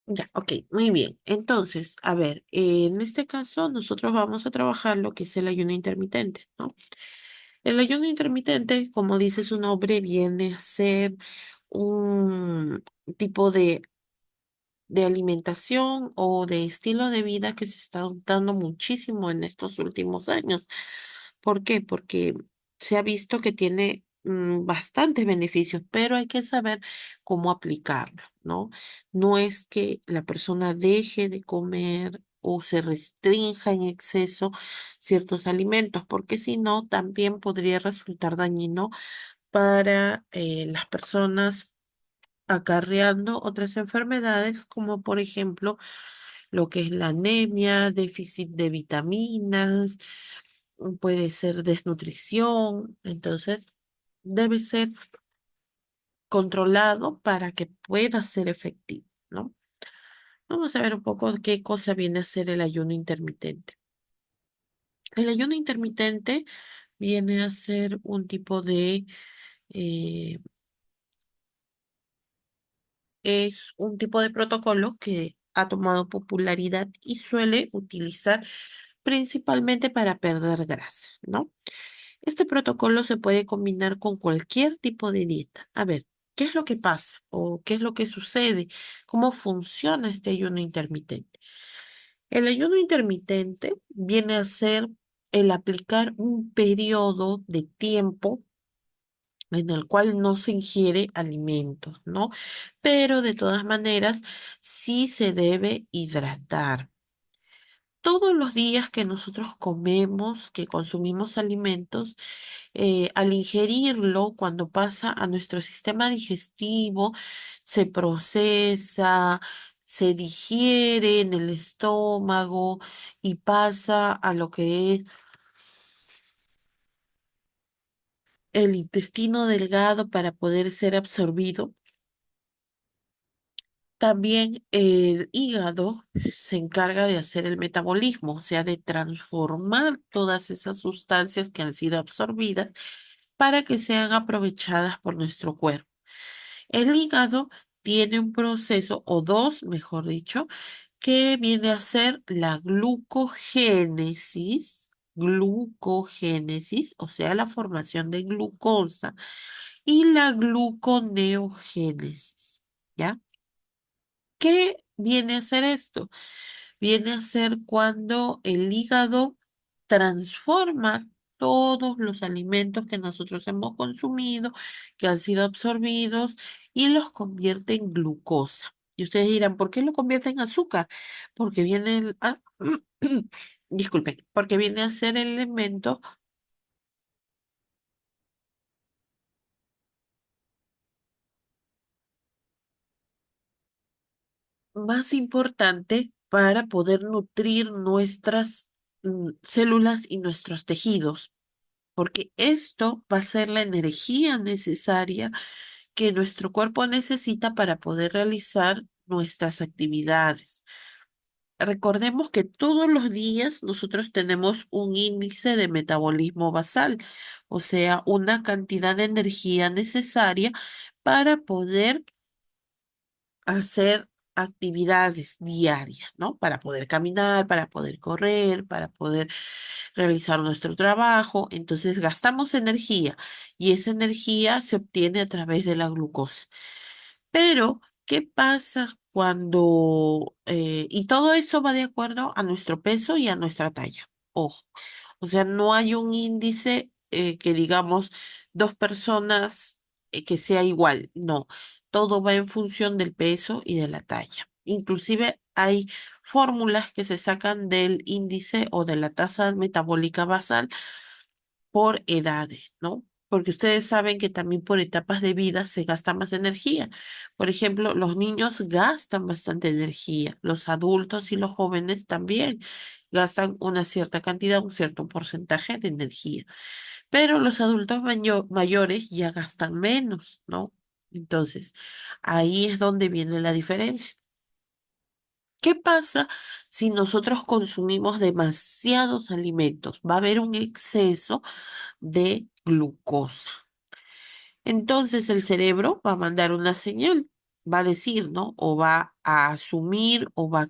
Ya, ok, muy bien. Entonces, a ver, en este caso nosotros vamos a trabajar lo que es el ayuno intermitente, ¿no? El ayuno intermitente, como dice su nombre, viene a ser un tipo de alimentación o de estilo de vida que se está adoptando muchísimo en estos últimos años. ¿Por qué? Porque se ha visto que tiene bastantes beneficios, pero hay que saber cómo aplicarlo, ¿no? No es que la persona deje de comer o se restrinja en exceso ciertos alimentos, porque si no, también podría resultar dañino para las personas acarreando otras enfermedades como por ejemplo lo que es la anemia, déficit de vitaminas, puede ser desnutrición, entonces debe ser controlado para que pueda ser efectivo, ¿no? Vamos a ver un poco qué cosa viene a ser el ayuno intermitente. El ayuno intermitente viene a ser un tipo eh, es un tipo de protocolo que ha tomado popularidad y suele utilizar principalmente para perder grasa, ¿no? Este protocolo se puede combinar con cualquier tipo de dieta. A ver, ¿qué es lo que pasa o qué es lo que sucede? ¿Cómo funciona este ayuno intermitente? El ayuno intermitente viene a ser el aplicar un periodo de tiempo en el cual no se ingiere alimentos, ¿no? Pero de todas maneras, sí se debe hidratar. Todos los días que nosotros comemos, que consumimos alimentos, al ingerirlo, cuando pasa a nuestro sistema digestivo, se procesa, se digiere en el estómago y pasa a lo que es el intestino delgado para poder ser absorbido. También el hígado se encarga de hacer el metabolismo, o sea, de transformar todas esas sustancias que han sido absorbidas para que sean aprovechadas por nuestro cuerpo. El hígado tiene un proceso, o dos, mejor dicho, que viene a ser la glucogénesis, o sea, la formación de glucosa, y la gluconeogénesis. ¿Ya? ¿Qué viene a ser esto? Viene a ser cuando el hígado transforma todos los alimentos que nosotros hemos consumido, que han sido absorbidos, y los convierte en glucosa. Y ustedes dirán, ¿por qué lo convierte en azúcar? Porque viene disculpen, porque viene a ser el elemento más importante para poder nutrir nuestras células y nuestros tejidos, porque esto va a ser la energía necesaria que nuestro cuerpo necesita para poder realizar nuestras actividades. Recordemos que todos los días nosotros tenemos un índice de metabolismo basal, o sea, una cantidad de energía necesaria para poder hacer actividades diarias, ¿no? Para poder caminar, para poder correr, para poder realizar nuestro trabajo. Entonces gastamos energía y esa energía se obtiene a través de la glucosa. Pero, ¿qué pasa cuando... y todo eso va de acuerdo a nuestro peso y a nuestra talla. Ojo. O sea, no hay un índice que digamos dos personas que sea igual. No, todo va en función del peso y de la talla. Inclusive hay fórmulas que se sacan del índice o de la tasa metabólica basal por edades, ¿no? Porque ustedes saben que también por etapas de vida se gasta más energía. Por ejemplo, los niños gastan bastante energía, los adultos y los jóvenes también gastan una cierta cantidad, un cierto porcentaje de energía, pero los adultos mayores ya gastan menos, ¿no? Entonces, ahí es donde viene la diferencia. ¿Qué pasa si nosotros consumimos demasiados alimentos? Va a haber un exceso de glucosa. Entonces el cerebro va a mandar una señal. va a decir, ¿no? O va a asumir o va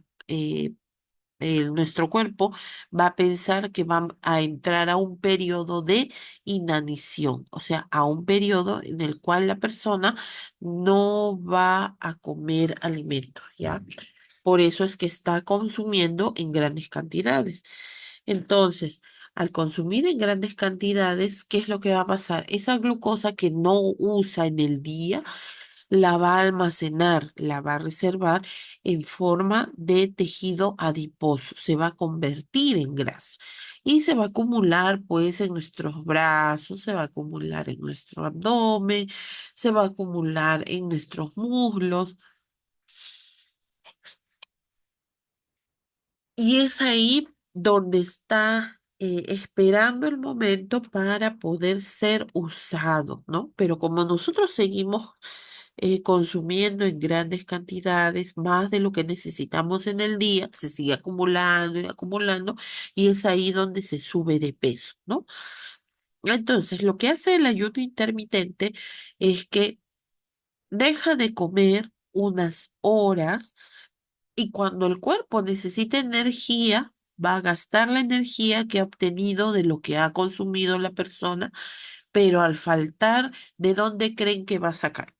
eh, nuestro cuerpo va a pensar que va a entrar a un periodo de inanición, o sea, a un periodo en el cual la persona no va a comer alimentos, ¿ya? Por eso es que está consumiendo en grandes cantidades. Entonces, al consumir en grandes cantidades, ¿qué es lo que va a pasar? Esa glucosa que no usa en el día, la va a almacenar, la va a reservar en forma de tejido adiposo, se va a convertir en grasa y se va a acumular pues en nuestros brazos, se va a acumular en nuestro abdomen, se va a acumular en nuestros muslos y es ahí donde está esperando el momento para poder ser usado, ¿no? Pero como nosotros seguimos consumiendo en grandes cantidades, más de lo que necesitamos en el día, se sigue acumulando y acumulando, y es ahí donde se sube de peso, ¿no? Entonces, lo que hace el ayuno intermitente es que deja de comer unas horas y cuando el cuerpo necesita energía, va a gastar la energía que ha obtenido de lo que ha consumido la persona, pero al faltar, ¿de dónde creen que va a sacar?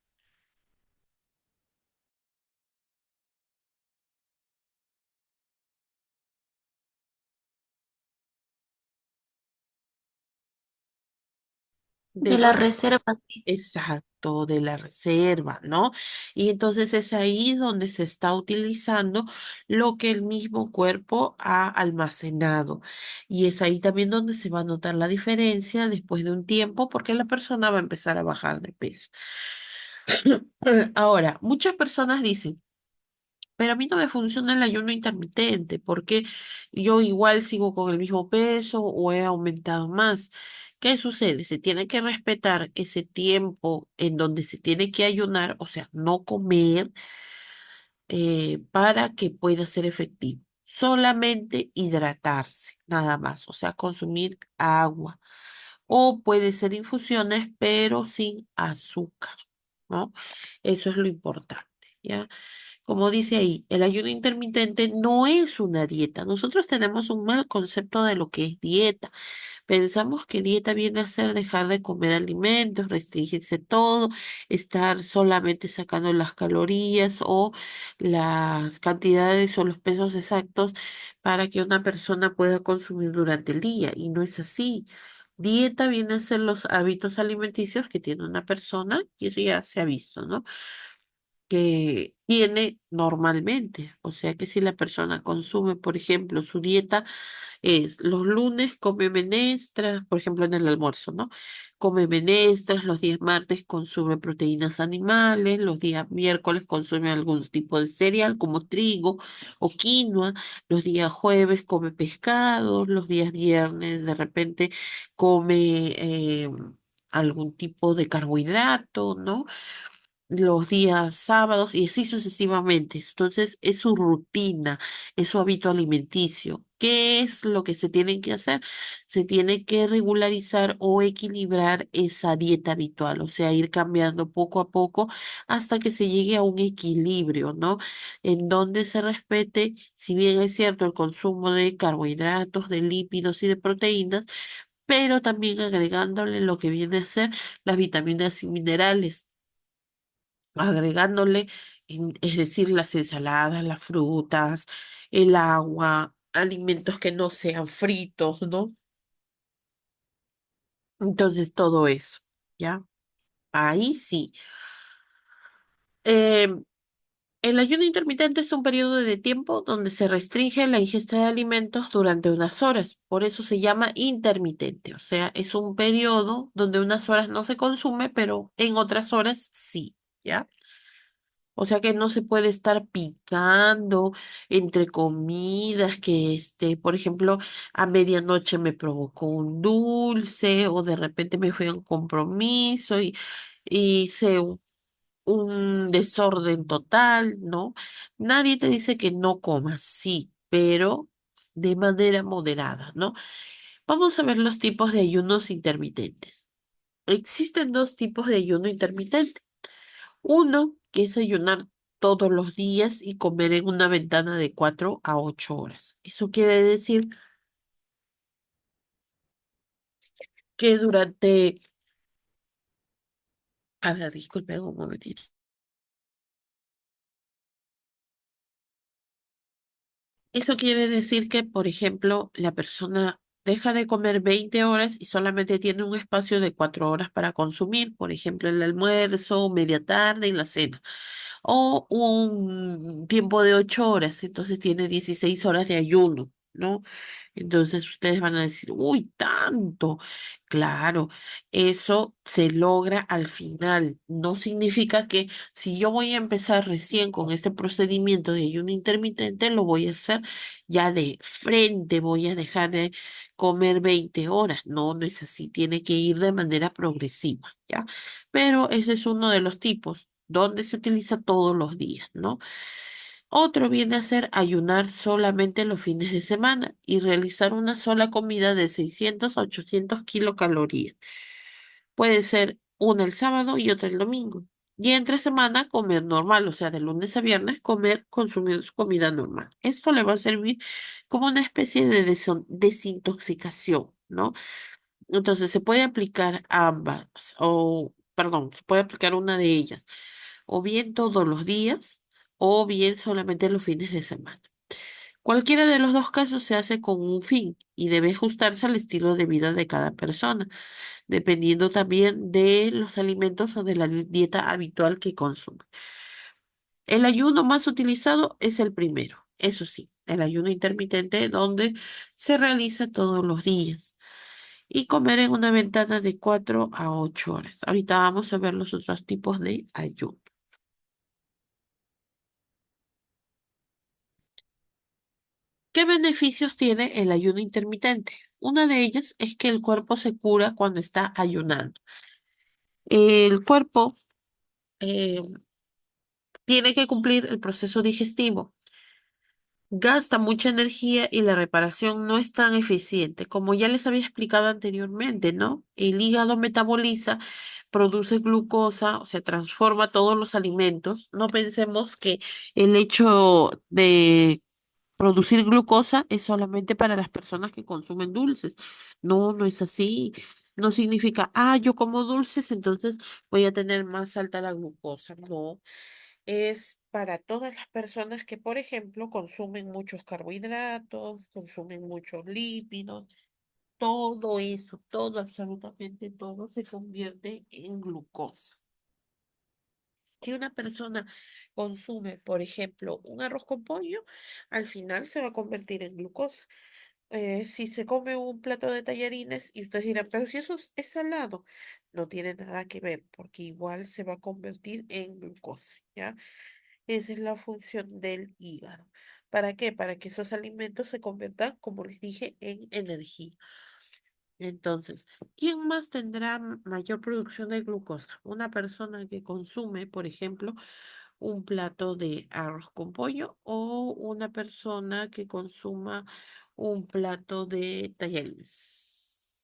¿De De las dónde? reservas, dice. Exacto, de la reserva, ¿no? Y entonces es ahí donde se está utilizando lo que el mismo cuerpo ha almacenado. Y es ahí también donde se va a notar la diferencia después de un tiempo, porque la persona va a empezar a bajar de peso. Ahora, muchas personas dicen, pero a mí no me funciona el ayuno intermitente porque yo igual sigo con el mismo peso o he aumentado más. ¿Qué sucede? Se tiene que respetar ese tiempo en donde se tiene que ayunar, o sea, no comer para que pueda ser efectivo. Solamente hidratarse, nada más, o sea, consumir agua. O puede ser infusiones, pero sin azúcar, ¿no? Eso es lo importante, ¿ya? Como dice ahí, el ayuno intermitente no es una dieta. Nosotros tenemos un mal concepto de lo que es dieta. Pensamos que dieta viene a ser dejar de comer alimentos, restringirse todo, estar solamente sacando las calorías o las cantidades o los pesos exactos para que una persona pueda consumir durante el día. Y no es así. Dieta viene a ser los hábitos alimenticios que tiene una persona, y eso ya se ha visto, ¿no? Que tiene normalmente. O sea que si la persona consume, por ejemplo, su dieta es los lunes come menestras, por ejemplo en el almuerzo, ¿no? Come menestras, los días martes consume proteínas animales, los días miércoles consume algún tipo de cereal como trigo o quinoa, los días jueves come pescado, los días viernes de repente come algún tipo de carbohidrato, ¿no? Los días sábados y así sucesivamente. Entonces, es su rutina, es su hábito alimenticio. ¿Qué es lo que se tiene que hacer? Se tiene que regularizar o equilibrar esa dieta habitual, o sea, ir cambiando poco a poco hasta que se llegue a un equilibrio, ¿no? En donde se respete, si bien es cierto, el consumo de carbohidratos, de lípidos y de proteínas, pero también agregándole lo que viene a ser las vitaminas y minerales agregándole, es decir, las ensaladas, las frutas, el agua, alimentos que no sean fritos, ¿no? Entonces, todo eso, ¿ya? Ahí sí. Em, el ayuno intermitente es un periodo de tiempo donde se restringe la ingesta de alimentos durante unas horas. Por eso se llama intermitente. O sea, es un periodo donde unas horas no se consume, pero en otras horas sí, ¿ya? O sea que no se puede estar picando entre comidas que, por ejemplo, a medianoche me provocó un dulce o de repente me fui a un compromiso y hice un desorden total, ¿no? Nadie te dice que no comas, sí, pero de manera moderada, ¿no? Vamos a ver los tipos de ayunos intermitentes. Existen dos tipos de ayuno intermitente. Uno, que es ayunar todos los días y comer en una ventana de 4 a 8 horas. Eso quiere decir que durante, a ver, disculpe un momentito. Eso quiere decir que, por ejemplo, la persona deja de comer 20 horas y solamente tiene un espacio de 4 horas para consumir, por ejemplo, el almuerzo, media tarde y la cena. O un tiempo de 8 horas, entonces tiene 16 horas de ayuno, ¿no? Entonces ustedes van a decir, uy, tanto. Claro, eso se logra al final. No significa que si yo voy a empezar recién con este procedimiento de ayuno intermitente, lo voy a hacer ya de frente, voy a dejar de comer 20 horas. No, no es así, tiene que ir de manera progresiva, ¿ya? Pero ese es uno de los tipos donde se utiliza todos los días, ¿no? Otro viene a ser ayunar solamente los fines de semana y realizar una sola comida de 600 a 800 kilocalorías. Puede ser una el sábado y otra el domingo. Y entre semana comer normal, o sea, de lunes a viernes comer, consumir su comida normal. Esto le va a servir como una especie de desintoxicación, ¿no? Entonces se puede aplicar ambas, o, perdón, se puede aplicar una de ellas, o bien todos los días, o bien solamente los fines de semana. Cualquiera de los dos casos se hace con un fin y debe ajustarse al estilo de vida de cada persona, dependiendo también de los alimentos o de la dieta habitual que consume. El ayuno más utilizado es el primero, eso sí, el ayuno intermitente donde se realiza todos los días y comer en una ventana de 4 a 8 horas. Ahorita vamos a ver los otros tipos de ayuno. ¿Qué beneficios tiene el ayuno intermitente? Una de ellas es que el cuerpo se cura cuando está ayunando. El cuerpo eh, tiene que cumplir el proceso digestivo. Gasta mucha energía y la reparación no es tan eficiente. Como ya les había explicado anteriormente, ¿no? El hígado metaboliza, produce glucosa, o sea, transforma todos los alimentos. No pensemos que el hecho de producir glucosa es solamente para las personas que consumen dulces. No, no es así. No significa, yo como dulces, entonces voy a tener más alta la glucosa. No, es para todas las personas que, por ejemplo, consumen muchos carbohidratos, consumen muchos lípidos. Todo eso, todo, absolutamente todo se convierte en glucosa. Si una persona consume, por ejemplo, un arroz con pollo, al final se va a convertir en glucosa. Si se come un plato de tallarines y ustedes dirán, pero si eso es salado, no tiene nada que ver, porque igual se va a convertir en glucosa, ¿ya? Esa es la función del hígado. ¿Para qué? Para que esos alimentos se conviertan, como les dije, en energía. Entonces, ¿quién más tendrá mayor producción de glucosa? Una persona que consume, por ejemplo, un plato de arroz con pollo o una persona que consuma un plato de tallarines.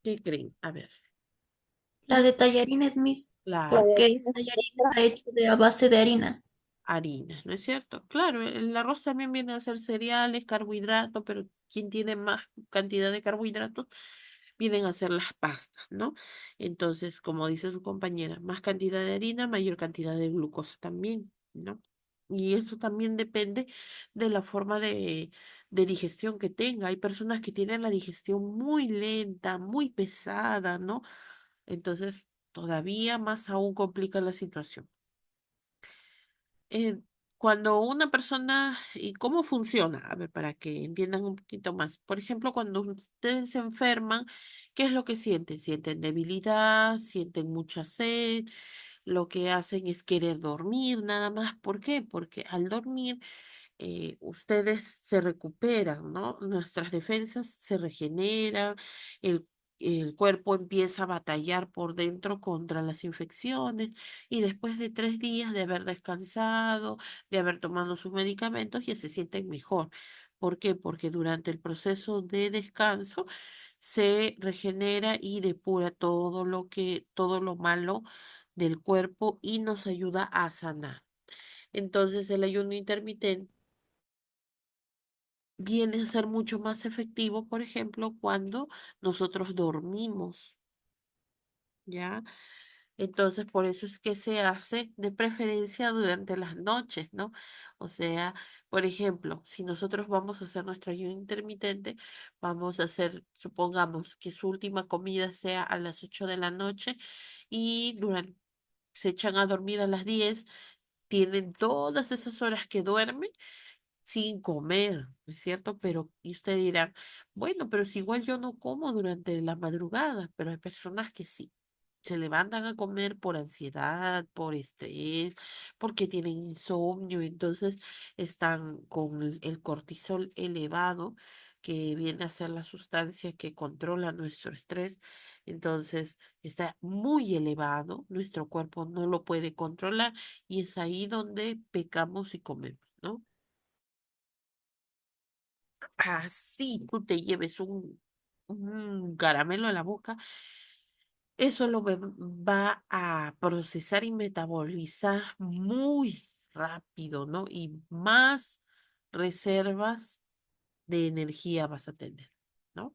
¿Qué creen? A ver, La de tallarines, Miss, la porque el tallarín está hecho de a base de harinas. harina, ¿no es cierto? Claro, el arroz también viene a ser cereales, carbohidratos, pero quien tiene más cantidad de carbohidratos vienen a ser las pastas, ¿no? Entonces, como dice su compañera, más cantidad de harina, mayor cantidad de glucosa también, ¿no? Y eso también depende de la forma de digestión que tenga. Hay personas que tienen la digestión muy lenta, muy pesada, ¿no? Entonces, todavía más aún complica la situación. eh, Cuando una persona, ¿y cómo funciona? A ver, para que entiendan un poquito más. Por ejemplo, cuando ustedes se enferman, ¿qué es lo que sienten? Sienten debilidad, sienten mucha sed, lo que hacen es querer dormir, nada más. ¿Por qué? Porque al dormir ustedes se recuperan, ¿no? Nuestras defensas se regeneran, el, el cuerpo empieza a batallar por dentro contra las infecciones y después de 3 días de haber descansado, de haber tomado sus medicamentos, ya se sienten mejor. ¿Por qué? Porque durante el proceso de descanso se regenera y depura todo lo malo del cuerpo y nos ayuda a sanar. Entonces el ayuno intermitente viene a ser mucho más efectivo, por ejemplo, cuando nosotros dormimos, ¿ya? Entonces, por eso es que se hace de preferencia durante las noches, ¿no? O sea, por ejemplo, si nosotros vamos a hacer nuestro ayuno intermitente, vamos a hacer, supongamos que su última comida sea a las 8 de la noche y se echan a dormir a las 10, tienen todas esas horas que duermen sin comer, ¿no es cierto? Pero, y usted dirá, bueno, pero si igual yo no como durante la madrugada, pero hay personas que sí. Se levantan a comer por ansiedad, por estrés, porque tienen insomnio, entonces están con el cortisol elevado, que viene a ser la sustancia que controla nuestro estrés. Entonces está muy elevado, nuestro cuerpo no lo puede controlar y es ahí donde pecamos y comemos, ¿no? Así tú te lleves un caramelo a la boca, eso va a procesar y metabolizar muy rápido, ¿no? Y más reservas de energía vas a tener, ¿no?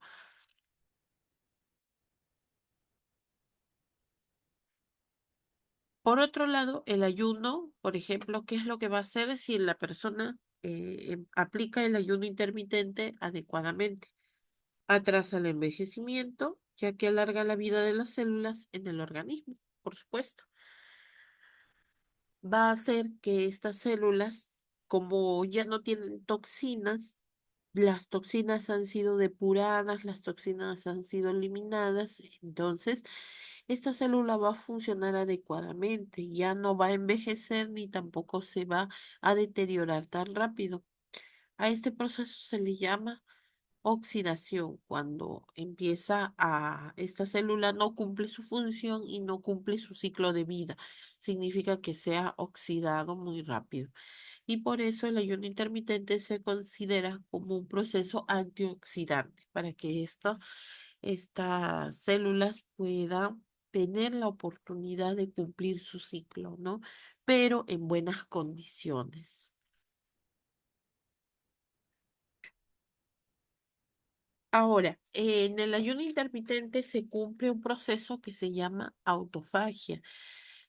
Por otro lado, el ayuno, por ejemplo, ¿qué es lo que va a hacer si la persona aplica el ayuno intermitente adecuadamente? Atrasa el envejecimiento, ya que alarga la vida de las células en el organismo, por supuesto. Va a hacer que estas células, como ya no tienen toxinas, las toxinas han sido depuradas, las toxinas han sido eliminadas, entonces esta célula va a funcionar adecuadamente, ya no va a envejecer ni tampoco se va a deteriorar tan rápido. A este proceso se le llama oxidación, cuando esta célula no cumple su función y no cumple su ciclo de vida. Significa que se ha oxidado muy rápido. Y por eso el ayuno intermitente se considera como un proceso antioxidante, para que estas células puedan tener la oportunidad de cumplir su ciclo, ¿no? Pero en buenas condiciones. Ahora, en el ayuno intermitente se cumple un proceso que se llama autofagia.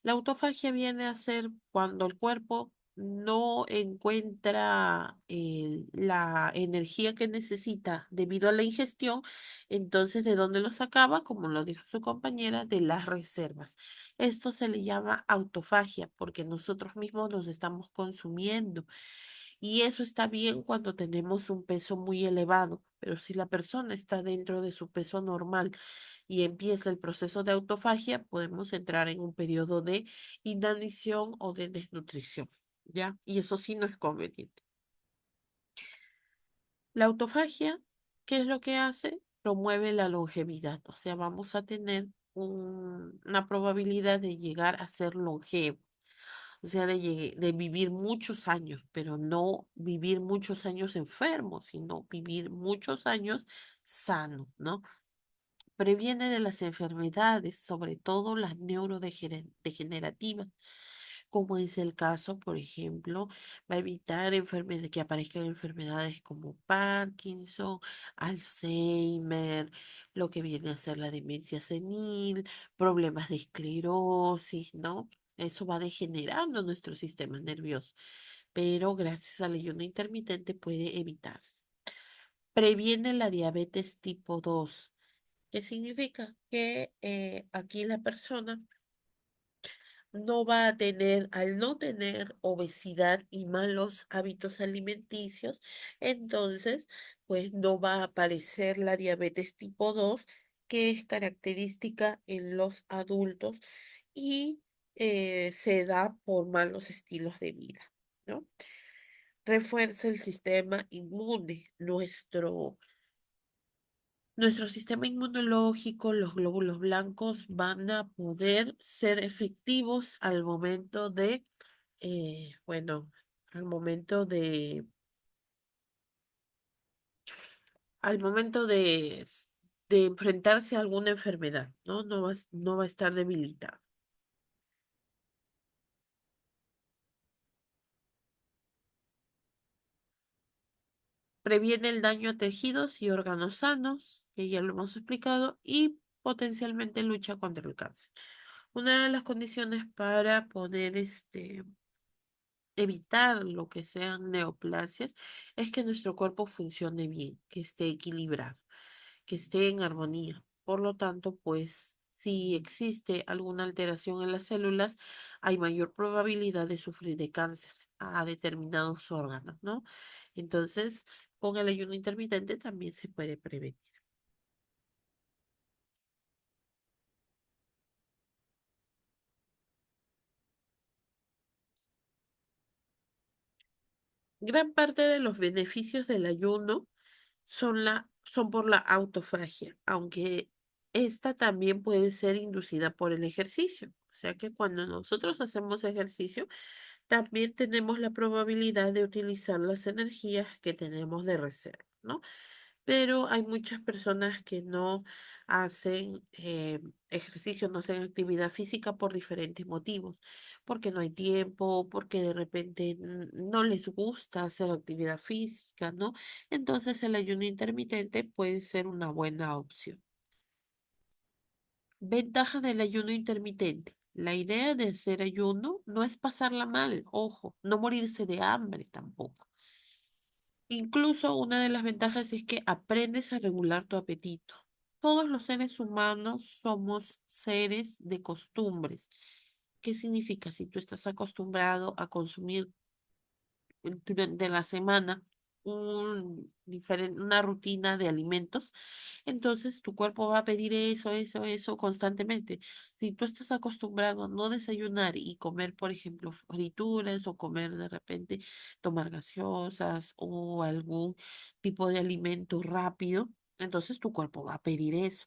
La autofagia viene a ser cuando el cuerpo no encuentra la energía que necesita debido a la ingestión, entonces ¿de dónde lo sacaba? Como lo dijo su compañera, de las reservas. Esto se le llama autofagia porque nosotros mismos nos estamos consumiendo. Y eso está bien cuando tenemos un peso muy elevado, pero si la persona está dentro de su peso normal y empieza el proceso de autofagia, podemos entrar en un periodo de inanición o de desnutrición, ¿ya? Y eso sí no es conveniente. La autofagia, ¿qué es lo que hace? Promueve la longevidad, o sea, vamos a tener una probabilidad de llegar a ser longevo. O sea, de vivir muchos años, pero no vivir muchos años enfermos, sino vivir muchos años sano, ¿no? Previene de las enfermedades, sobre todo las neurodegenerativas, como es el caso, por ejemplo, va a evitar que aparezcan enfermedades como Parkinson, Alzheimer, lo que viene a ser la demencia senil, problemas de esclerosis, ¿no? Eso va degenerando nuestro sistema nervioso, pero gracias al ayuno intermitente puede evitarse. Previene la diabetes tipo 2. ¿Qué significa? Que aquí la persona no va a tener, al no tener obesidad y malos hábitos alimenticios, entonces, pues no va a aparecer la diabetes tipo 2, que es característica en los adultos y se da por malos estilos de vida, ¿no? Refuerza el sistema inmune, nuestro sistema inmunológico, los glóbulos blancos van a poder ser efectivos al momento bueno, al momento de, al momento de enfrentarse a alguna enfermedad, ¿no? No va a estar debilitado. Previene el daño a tejidos y órganos sanos, que ya lo hemos explicado, y potencialmente lucha contra el cáncer. Una de las condiciones para poder evitar lo que sean neoplasias es que nuestro cuerpo funcione bien, que esté equilibrado, que esté en armonía. Por lo tanto, pues si existe alguna alteración en las células, hay mayor probabilidad de sufrir de cáncer a determinados órganos, ¿no? Entonces, con el ayuno intermitente también se puede prevenir. Gran parte de los beneficios del ayuno son por la autofagia, aunque esta también puede ser inducida por el ejercicio. O sea que cuando nosotros hacemos ejercicio, también tenemos la probabilidad de utilizar las energías que tenemos de reserva, ¿no? Pero hay muchas personas que no hacen ejercicio, no hacen actividad física por diferentes motivos, porque no hay tiempo, porque de repente no les gusta hacer actividad física, ¿no? Entonces el ayuno intermitente puede ser una buena opción. Ventaja del ayuno intermitente. La idea de hacer ayuno no es pasarla mal, ojo, no morirse de hambre tampoco. Incluso una de las ventajas es que aprendes a regular tu apetito. Todos los seres humanos somos seres de costumbres. ¿Qué significa? Si tú estás acostumbrado a consumir durante la semana una rutina de alimentos, entonces tu cuerpo va a pedir eso constantemente. Si tú estás acostumbrado a no desayunar y comer, por ejemplo, frituras o comer de repente, tomar gaseosas o algún tipo de alimento rápido, entonces tu cuerpo va a pedir eso.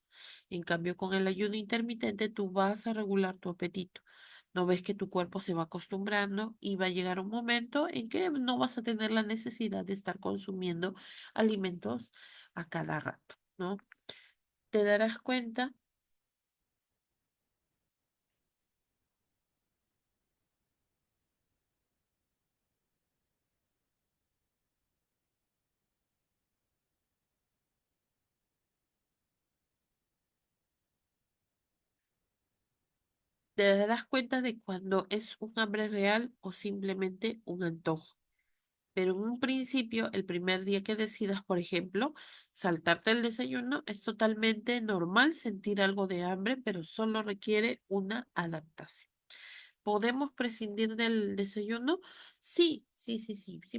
En cambio, con el ayuno intermitente, tú vas a regular tu apetito. No ves que tu cuerpo se va acostumbrando y va a llegar un momento en que no vas a tener la necesidad de estar consumiendo alimentos a cada rato, ¿no? Te darás cuenta, te darás cuenta de cuando es un hambre real o simplemente un antojo. Pero en un principio, el primer día que decidas, por ejemplo, saltarte el desayuno, es totalmente normal sentir algo de hambre, pero solo requiere una adaptación. ¿Podemos prescindir del desayuno? Sí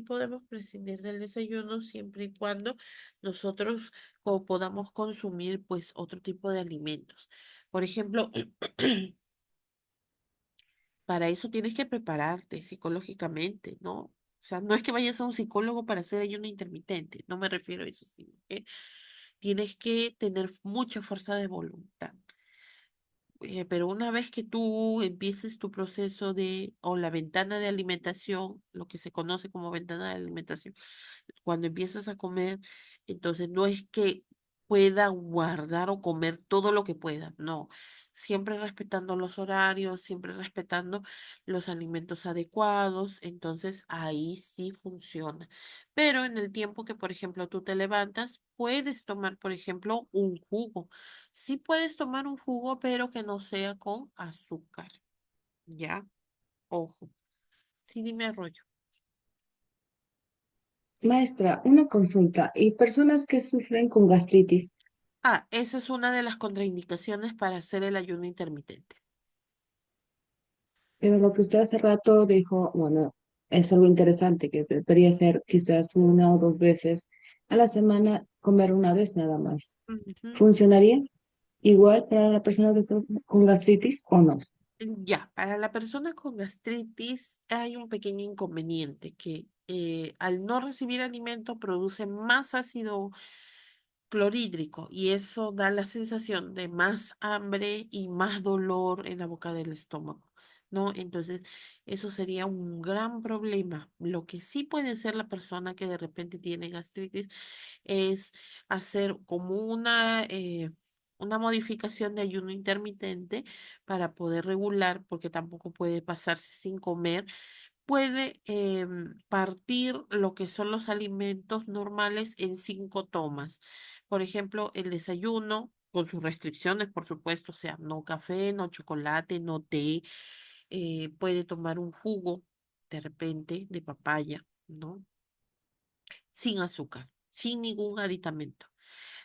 podemos prescindir del desayuno siempre y cuando nosotros podamos consumir pues otro tipo de alimentos. Por ejemplo, para eso tienes que prepararte psicológicamente, ¿no? O sea, no es que vayas a un psicólogo para hacer ayuno intermitente, no me refiero a eso, sino que tienes que tener mucha fuerza de voluntad. Pero una vez que tú empieces tu proceso o la ventana de alimentación, lo que se conoce como ventana de alimentación, cuando empiezas a comer, entonces no es que pueda guardar o comer todo lo que pueda, no, siempre respetando los horarios, siempre respetando los alimentos adecuados, entonces ahí sí funciona. Pero en el tiempo que, por ejemplo, tú te levantas, puedes tomar, por ejemplo, un jugo. Sí puedes tomar un jugo, pero que no sea con azúcar, ¿ya? Ojo. Sí, dime arroyo. Maestra, una consulta. ¿Y personas que sufren con gastritis? Ah, esa es una de las contraindicaciones para hacer el ayuno intermitente. Pero lo que usted hace rato dijo, bueno, es algo interesante, que debería ser quizás una o dos veces a la semana, comer una vez nada más. Ujú. ¿Funcionaría igual para la persona que está con gastritis o no? Ya, para la persona con gastritis hay un pequeño inconveniente que al no recibir alimento produce más ácido clorhídrico y eso da la sensación de más hambre y más dolor en la boca del estómago. ¿no? Entonces, eso sería un gran problema. Lo que sí puede hacer la persona que de repente tiene gastritis es hacer como una modificación de ayuno intermitente para poder regular, porque tampoco puede pasarse sin comer. Puede partir lo que son los alimentos normales en 5 tomas. Por ejemplo, el desayuno, con sus restricciones, por supuesto, o sea, no café, no chocolate, no té. Puede tomar un jugo de repente de papaya, ¿no? Sin azúcar, sin ningún aditamento.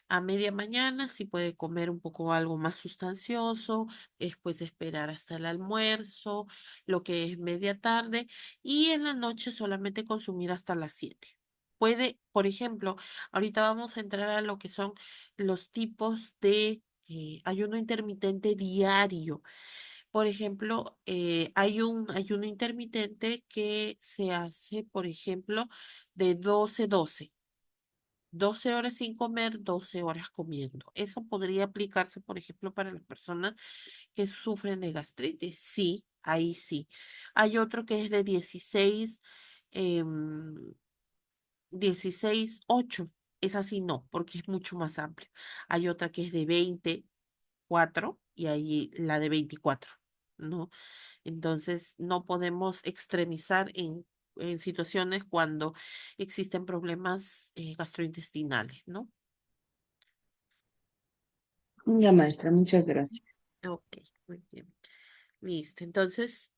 A media mañana sí puede comer un poco algo más sustancioso, después esperar hasta el almuerzo, lo que es media tarde, y en la noche solamente consumir hasta las 7. Puede, por ejemplo, ahorita vamos a entrar a lo que son los tipos de ayuno intermitente diario. Por ejemplo, hay un ayuno intermitente que se hace, por ejemplo, de 12 horas sin comer, 12 horas comiendo. Eso podría aplicarse, por ejemplo, para las personas que sufren de gastritis. Sí, ahí sí. Hay otro que es de 16, 8. Es así, no, porque es mucho más amplio. Hay otra que es de 24 y ahí la de 24, ¿no? Entonces, no podemos extremizar en situaciones cuando existen problemas gastrointestinales, ¿no? Ya, maestra, muchas gracias. Ok, muy bien. Listo. Entonces,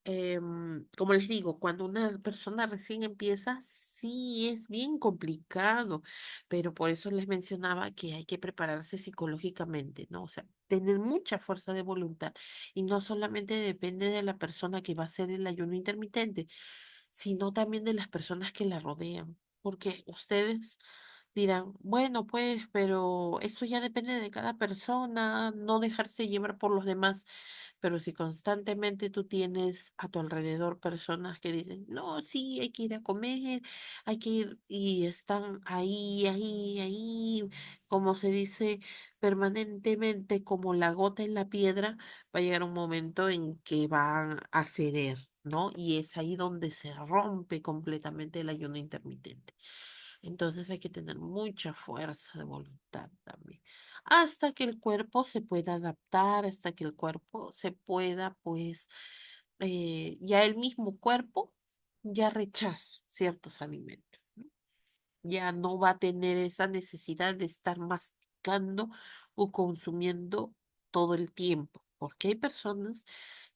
como les digo, cuando una persona recién empieza, sí es bien complicado, pero por eso les mencionaba que hay que prepararse psicológicamente, ¿no? O sea, tener mucha fuerza de voluntad y no solamente depende de la persona que va a hacer el ayuno intermitente, sino también de las personas que la rodean, porque ustedes dirán, bueno, pues, pero eso ya depende de cada persona, no dejarse llevar por los demás. Pero si constantemente tú tienes a tu alrededor personas que dicen, no, sí, hay que ir a comer, hay que ir, y están ahí, como se dice, permanentemente como la gota en la piedra, va a llegar un momento en que van a ceder, ¿no? Y es ahí donde se rompe completamente el ayuno intermitente. Entonces hay que tener mucha fuerza de voluntad también hasta que el cuerpo se pueda adaptar, hasta que el cuerpo se pueda, pues, ya el mismo cuerpo ya rechaza ciertos alimentos, ¿no? Ya no va a tener esa necesidad de estar masticando o consumiendo todo el tiempo, porque hay personas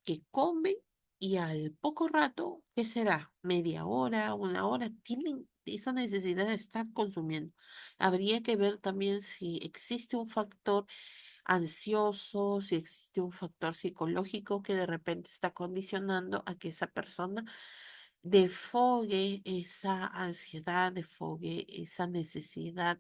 que comen y al poco rato, ¿qué será? Media hora, una hora, tienen esa necesidad de estar consumiendo. Habría que ver también si existe un factor ansioso, si existe un factor psicológico que de repente está condicionando a que esa persona defogue esa ansiedad, defogue esa necesidad,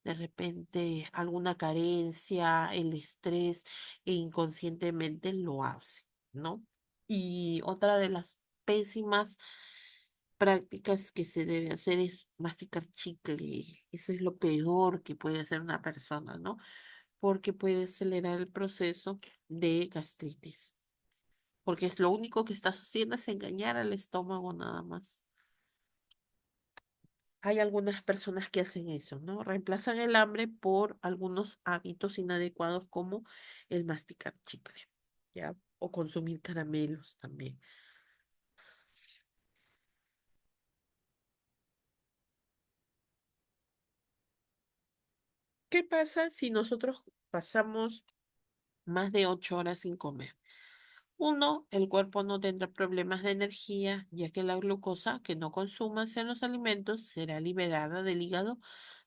de repente alguna carencia, el estrés, e inconscientemente lo hace, ¿no? Y otra de las pésimas prácticas que se debe hacer es masticar chicle. Eso es lo peor que puede hacer una persona, ¿no? Porque puede acelerar el proceso de gastritis. Porque es lo único que estás haciendo es engañar al estómago nada más. Hay algunas personas que hacen eso, ¿no? Reemplazan el hambre por algunos hábitos inadecuados como el masticar chicle, ¿ya? O consumir caramelos también. ¿Qué pasa si nosotros pasamos más de 8 horas sin comer? Uno, el cuerpo no tendrá problemas de energía, ya que la glucosa que no consumas en los alimentos será liberada del hígado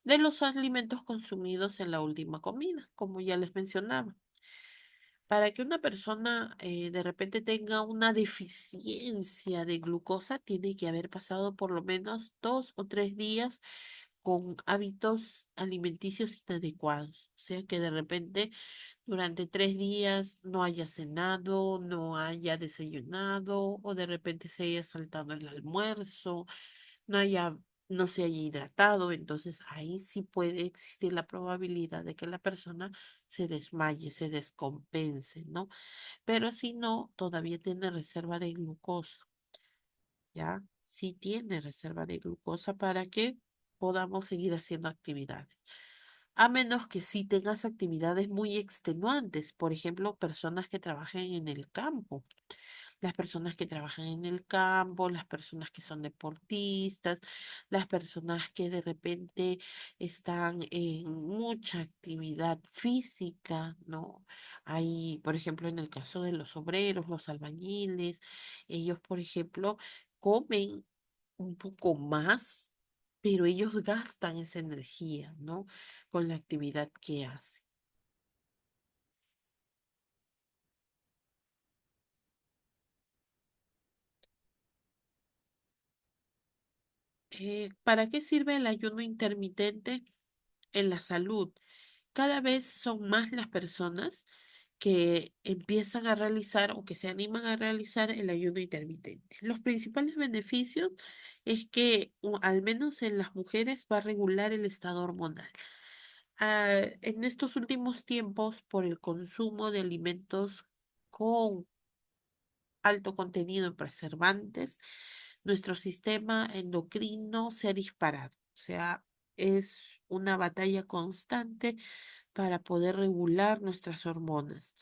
de los alimentos consumidos en la última comida, como ya les mencionaba. Para que una persona de repente tenga una deficiencia de glucosa, tiene que haber pasado por lo menos 2 o 3 días con hábitos alimenticios inadecuados. O sea, que de repente durante 3 días no haya cenado, no haya desayunado, o de repente se haya saltado el almuerzo, no haya no se haya hidratado, entonces ahí sí puede existir la probabilidad de que la persona se desmaye, se descompense, ¿no? Pero si no, todavía tiene reserva de glucosa, ¿ya? Sí tiene reserva de glucosa para que podamos seguir haciendo actividades. A menos que sí tengas actividades muy extenuantes, por ejemplo, personas que trabajen en el campo, las personas que trabajan en el campo, las personas que son deportistas, las personas que de repente están en mucha actividad física, ¿no? Hay, por ejemplo, en el caso de los obreros, los albañiles, ellos, por ejemplo, comen un poco más, pero ellos gastan esa energía, ¿no? Con la actividad que hacen. ¿Para qué sirve el ayuno intermitente en la salud? Cada vez son más las personas que empiezan a realizar o que se animan a realizar el ayuno intermitente. Los principales beneficios es que al menos en las mujeres va a regular el estado hormonal. En estos últimos tiempos, por el consumo de alimentos con alto contenido en preservantes, nuestro sistema endocrino se ha disparado. O sea, es una batalla constante para poder regular nuestras hormonas.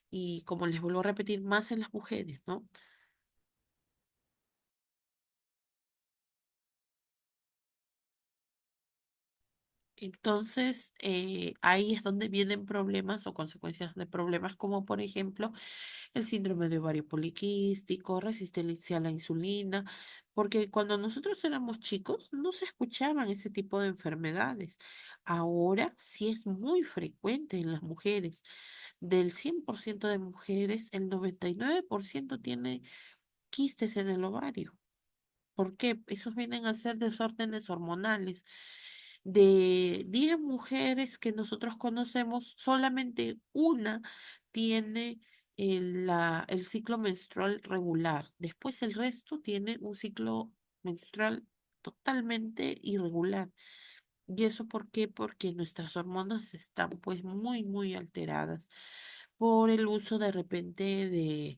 Y como les vuelvo a repetir, más en las mujeres, ¿no? Entonces, ahí es donde vienen problemas o consecuencias de problemas como, por ejemplo, el síndrome de ovario poliquístico, resistencia a la insulina, porque cuando nosotros éramos chicos no se escuchaban ese tipo de enfermedades. Ahora sí es muy frecuente en las mujeres. Del 100% de mujeres, el 99% tiene quistes en el ovario. ¿Por qué? Esos vienen a ser desórdenes hormonales. De 10 mujeres que nosotros conocemos, solamente una tiene el ciclo menstrual regular. Después el resto tiene un ciclo menstrual totalmente irregular. ¿Y eso por qué? Porque nuestras hormonas están pues muy, muy alteradas por el uso de repente de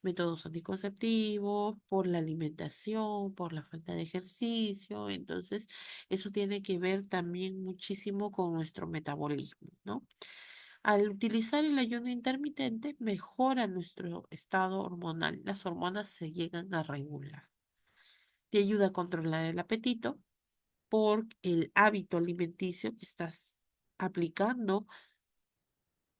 métodos anticonceptivos, por la alimentación, por la falta de ejercicio. Entonces, eso tiene que ver también muchísimo con nuestro metabolismo, ¿no? Al utilizar el ayuno intermitente, mejora nuestro estado hormonal. Las hormonas se llegan a regular. Te ayuda a controlar el apetito por el hábito alimenticio que estás aplicando,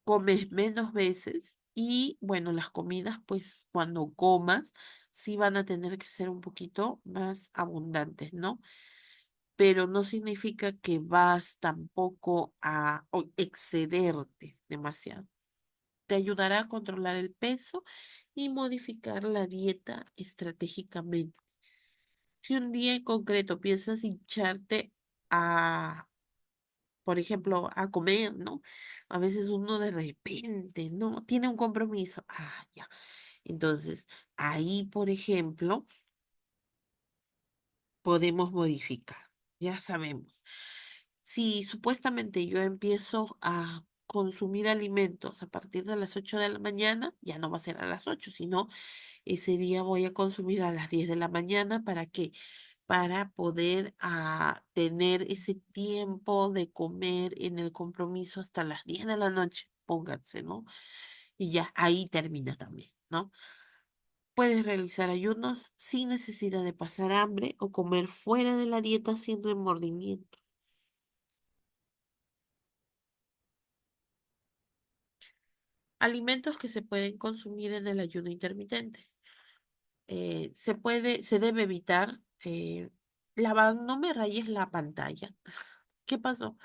comes menos veces y bueno, las comidas pues cuando comas sí van a tener que ser un poquito más abundantes, ¿no? Pero no significa que vas tampoco a excederte demasiado. Te ayudará a controlar el peso y modificar la dieta estratégicamente. Si un día en concreto piensas hincharte a por ejemplo, a comer, ¿no? A veces uno de repente, ¿no? Tiene un compromiso. Ah, ya. Entonces, ahí, por ejemplo, podemos modificar. Ya sabemos. Si supuestamente yo empiezo a consumir alimentos a partir de las 8 de la mañana, ya no va a ser a las 8, sino ese día voy a consumir a las 10 de la mañana. ¿Para qué? Para poder tener ese tiempo de comer en el compromiso hasta las 10 de la noche, pónganse, ¿no? Y ya ahí termina también, ¿no? Puedes realizar ayunos sin necesidad de pasar hambre o comer fuera de la dieta sin remordimiento. Alimentos que se pueden consumir en el ayuno intermitente. Se debe evitar, no me rayes la pantalla. ¿Qué pasó?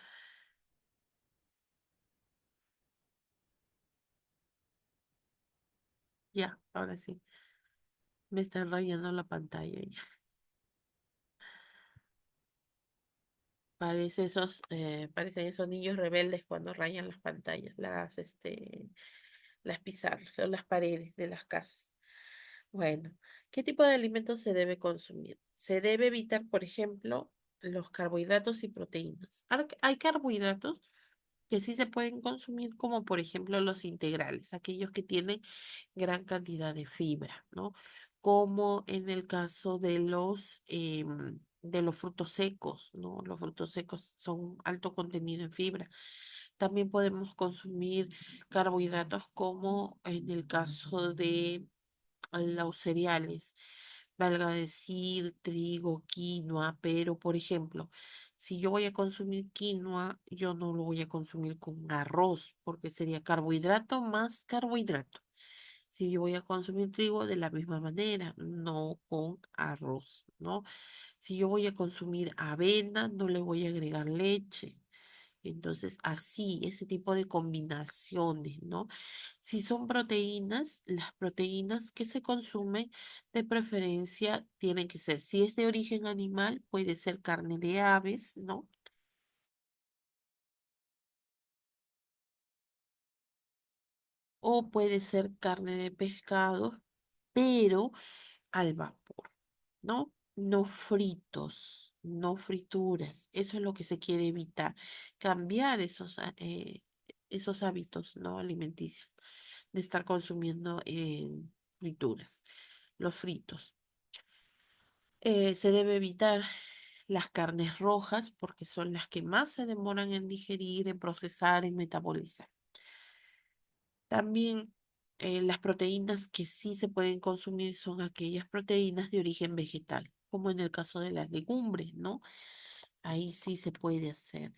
Ya, ahora sí. Me están rayando la pantalla. Parecen esos niños rebeldes cuando rayan las pantallas, las pizarras o las paredes de las casas. Bueno, ¿qué tipo de alimentos se debe consumir? Se debe evitar, por ejemplo, los carbohidratos y proteínas. Ahora hay carbohidratos que sí se pueden consumir, como por ejemplo los integrales, aquellos que tienen gran cantidad de fibra, ¿no? Como en el caso de los frutos secos, ¿no? Los frutos secos son alto contenido en fibra. También podemos consumir carbohidratos como en el caso de los cereales, valga decir trigo, quinoa, pero por ejemplo, si yo voy a consumir quinoa, yo no lo voy a consumir con arroz, porque sería carbohidrato más carbohidrato. Si yo voy a consumir trigo de la misma manera, no con arroz, ¿no? Si yo voy a consumir avena, no le voy a agregar leche. Entonces, así, ese tipo de combinaciones, ¿no? Si son proteínas, las proteínas que se consumen de preferencia tienen que ser, si es de origen animal, puede ser carne de aves, ¿no? O puede ser carne de pescado, pero al vapor, ¿no? No fritos, no frituras. Eso es lo que se quiere evitar. Cambiar esos hábitos, ¿no? Alimenticios, de estar consumiendo frituras, los fritos. Se debe evitar las carnes rojas porque son las que más se demoran en digerir, en procesar, en metabolizar. También las proteínas que sí se pueden consumir son aquellas proteínas de origen vegetal, como en el caso de las legumbres, ¿no? Ahí sí se puede hacer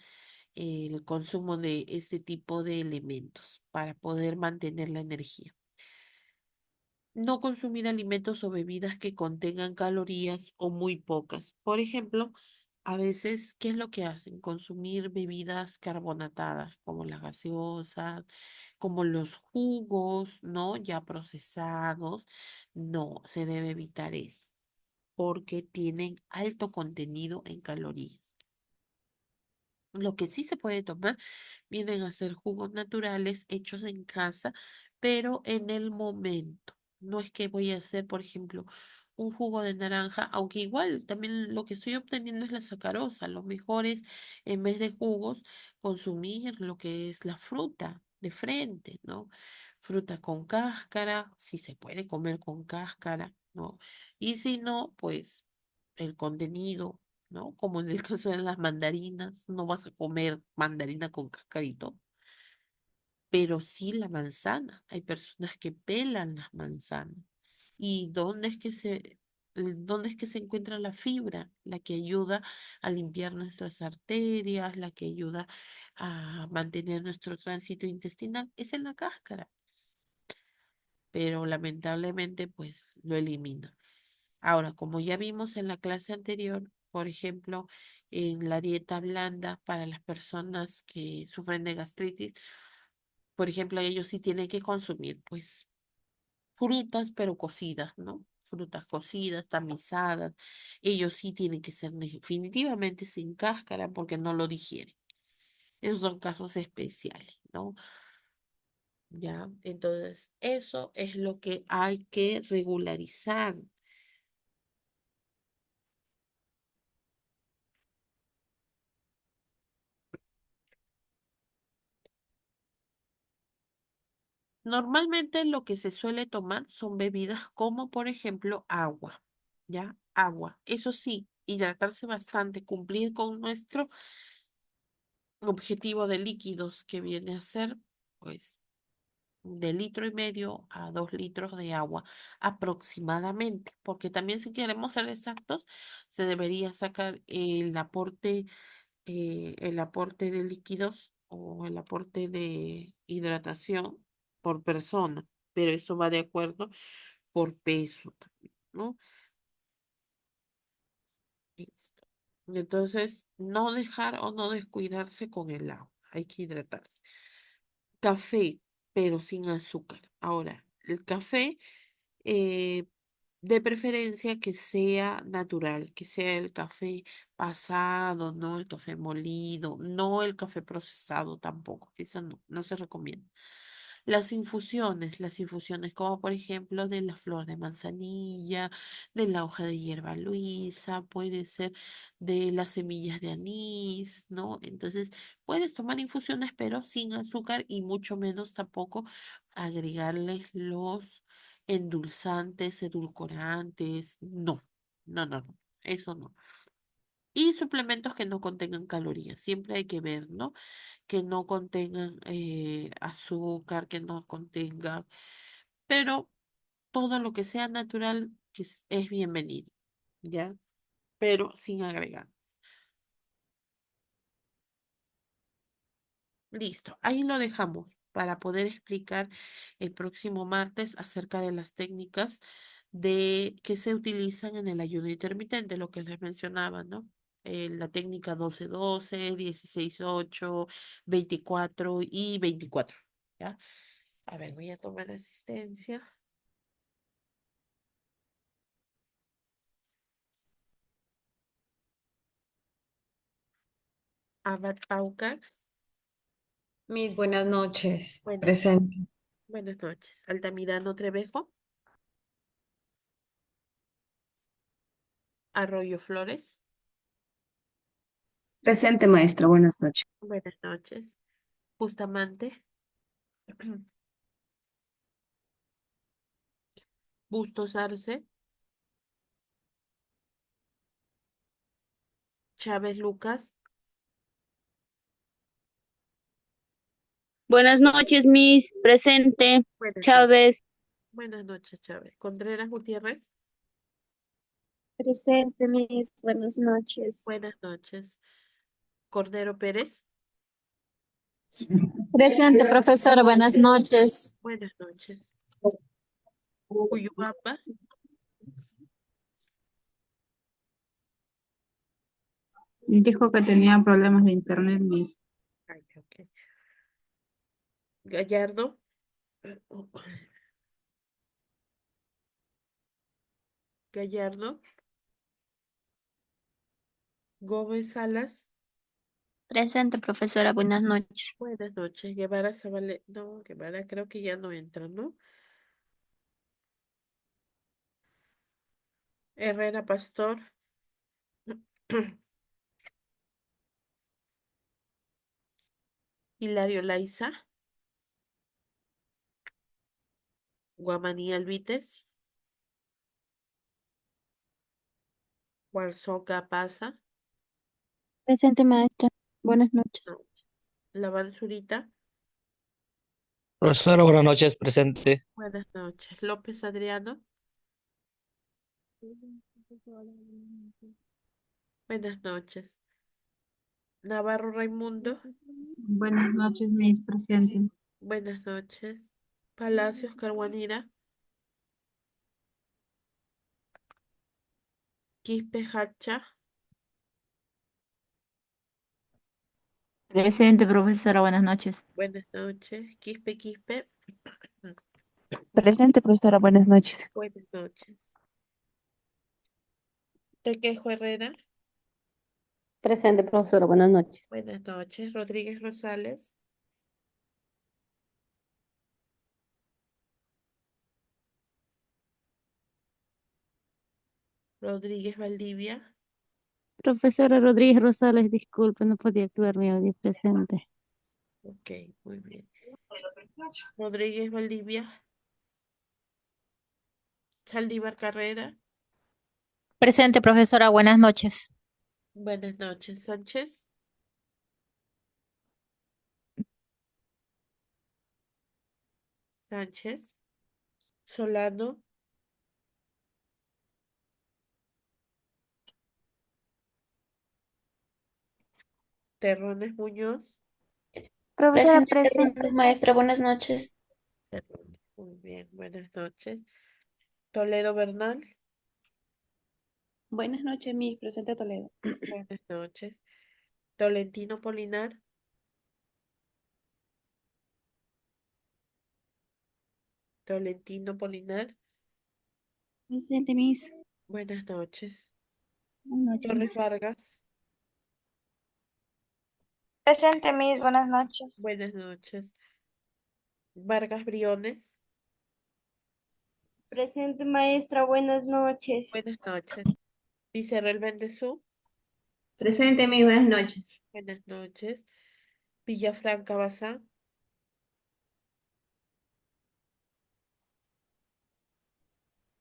el consumo de este tipo de elementos para poder mantener la energía. No consumir alimentos o bebidas que contengan calorías o muy pocas. Por ejemplo, a veces, ¿qué es lo que hacen? Consumir bebidas carbonatadas, como las gaseosas, como los jugos, ¿no? Ya procesados. No, se debe evitar eso, porque tienen alto contenido en calorías. Lo que sí se puede tomar vienen a ser jugos naturales hechos en casa, pero en el momento. No es que voy a hacer, por ejemplo, un jugo de naranja, aunque igual también lo que estoy obteniendo es la sacarosa. Lo mejor es, en vez de jugos, consumir lo que es la fruta de frente, ¿no? Fruta con cáscara, si se puede comer con cáscara, ¿no? Y si no, pues el contenido, ¿no? Como en el caso de las mandarinas, no vas a comer mandarina con cascarito, pero sí la manzana. Hay personas que pelan las manzanas. ¿Y dónde es que se encuentra la fibra? La que ayuda a limpiar nuestras arterias, la que ayuda a mantener nuestro tránsito intestinal, es en la cáscara, pero lamentablemente pues lo elimina. Ahora, como ya vimos en la clase anterior, por ejemplo, en la dieta blanda para las personas que sufren de gastritis, por ejemplo, ellos sí tienen que consumir, pues, frutas, pero cocidas, ¿no? Frutas cocidas, tamizadas. Ellos sí tienen que ser definitivamente sin cáscara porque no lo digieren. Esos son casos especiales, ¿no? Ya, entonces, eso es lo que hay que regularizar. Normalmente lo que se suele tomar son bebidas como, por ejemplo, agua, ¿ya? Agua. Eso sí, hidratarse bastante, cumplir con nuestro objetivo de líquidos que viene a ser, pues, de 1,5 litros a 2 litros de agua aproximadamente, porque también si queremos ser exactos, se debería sacar el aporte de líquidos o el aporte de hidratación por persona, pero eso va de acuerdo por peso también, ¿no? Listo. Entonces, no dejar o no descuidarse con el agua, hay que hidratarse. Café, pero sin azúcar. Ahora, el café, eh, de preferencia que sea natural, que sea el café pasado, no el café molido, no el café procesado tampoco, eso no se recomienda. las infusiones como por ejemplo de la flor de manzanilla, de la hoja de hierba luisa, puede ser de las semillas de anís, ¿no? Entonces, puedes tomar infusiones, pero sin azúcar y mucho menos tampoco agregarles los endulzantes, edulcorantes, no, no, no, no, eso no. Y suplementos que no contengan calorías, siempre hay que ver, ¿no? Que no contengan azúcar, que no contengan, pero todo lo que sea natural que es bienvenido, ¿ya? Pero sin agregar. Listo, ahí lo dejamos para poder explicar el próximo martes acerca de las técnicas de que se utilizan en el ayuno intermitente, lo que les mencionaba, ¿no? La técnica 12-12, 16-8, 24 y 24, ¿ya? A ver, voy a tomar asistencia. Abad Paucar, Mis buenas noches, buenas, presente. buenas noches. Altamirano Trevejo, Arroyo Flores, Presente, maestra. Buenas noches. buenas noches. Bustamante, Bustos Arce, Chávez Lucas, Buenas noches, Miss. Presente. buenas noches. Chávez. Buenas noches, Chávez. Contreras Gutiérrez, Presente, Miss. Buenas noches. buenas noches. Cordero Pérez, Presente, profesora. Buenas noches. buenas noches. Uyubamba, Dijo que tenía problemas de internet, Miss. ay, ok. Gallardo, Gallardo, Gómez Salas, Presente, profesora. Buenas noches. buenas noches. Guevara Zabaleta, no, Guevara creo que ya no entra, ¿no? Herrera Pastor, Hilario Laiza, Guamaní Alvites, Walsoca Pasa, Presente, maestra. Buenas noches. no. Labán Zurita, Profesora, buenas noches, presente. buenas noches. López Adriano, buenas noches. Navarro Raimundo, Buenas noches, Miss. Presente. buenas noches. Palacios Carguanira, Quispe Hacha, Presente, profesora. Buenas noches. buenas noches. Quispe, Presente, profesora. Buenas noches. buenas noches. Tequejo Herrera, Presente, profesora. Buenas noches. buenas noches. Rodríguez Rosales, Rodríguez Valdivia, Profesora Rodríguez Rosales, disculpe, no podía actuar mi audio presente. ok, muy bien. Rodríguez Valdivia, Saldívar Carrera, Presente, profesora. Buenas noches. buenas noches. Sánchez, Sánchez, Solano, Terrones Muñoz, Profesora Presente, presente. maestra. Buenas noches. Terrones, muy bien, buenas noches. Toledo Bernal, Buenas noches, mi presente Toledo. buenas noches. Tolentino Polinar, Tolentino Polinar, Presente, Miss. buenas noches. Buenas noches, Torres Miss. Vargas, Presente, Miss, buenas noches. buenas noches. Vargas Briones. Presente, maestra, buenas noches. Buenas noches. Villarreal Bendezú. Presente, mis buenas noches. Buenas noches. Villafranca Bazán.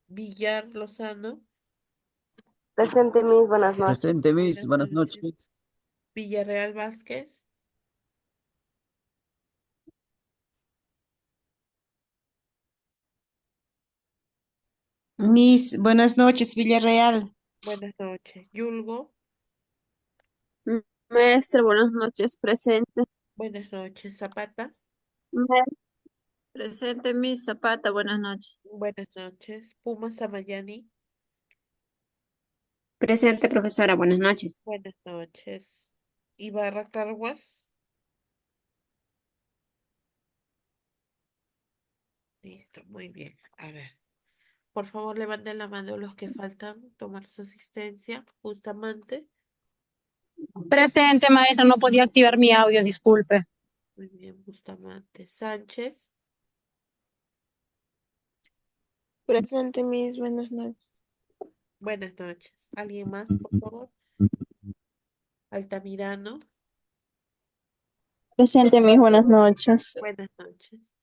Villar Lozano. Presente, mis buenas noches. Presente, Miss. Buenas Buenas noches. noches. Villarreal Vázquez. Miss, buenas noches, Villarreal. Buenas noches. Yulgo. Maestra, buenas noches, presente. Buenas noches. Zapata. Presente, Miss Zapata, buenas noches. Buenas noches. Puma Samayani. Presente, profesora, buenas noches. Buenas noches. Ibarra Carguas. Listo, muy bien. A ver. Por favor, levanten la mano los que faltan tomar su asistencia. Bustamante. Presente, maestra, no podía activar mi audio, disculpe. Muy bien, Bustamante. Sánchez. Presente, mis buenas noches. Buenas noches. ¿Alguien más, por favor? Altamirano. Presente, mis buenas noches. Buenas noches.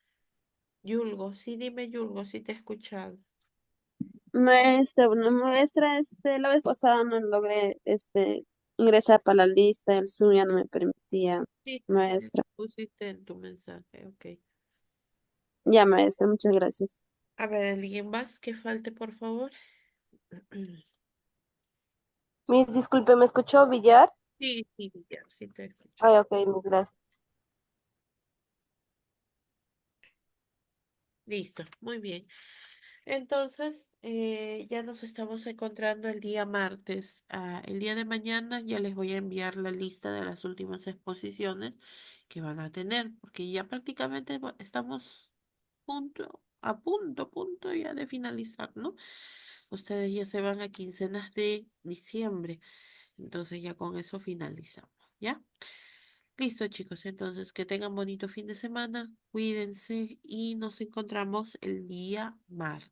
Yulgo, sí, dime Yulgo, sí te he escuchado. Maestra, la vez pasada no logré, ingresar para la lista, el Zoom ya no me permitía, Sí, maestra. pusiste en tu mensaje, ok. Ya, maestra, muchas gracias. A ver, ¿alguien más que falte, por favor? Miss, disculpe, ¿me escuchó Villar? Sí, sí, ya, sí te he escuchado. Ay, ok, mis gracias. Listo, muy bien. Entonces, ya nos estamos encontrando el día martes. El día de mañana ya les voy a enviar la lista de las últimas exposiciones que van a tener, porque ya prácticamente estamos a punto ya de finalizar, ¿no? Ustedes ya se van a quincenas de diciembre, entonces ya con eso finalizamos, ¿ya? Listo, chicos, entonces que tengan bonito fin de semana, cuídense y nos encontramos el día martes.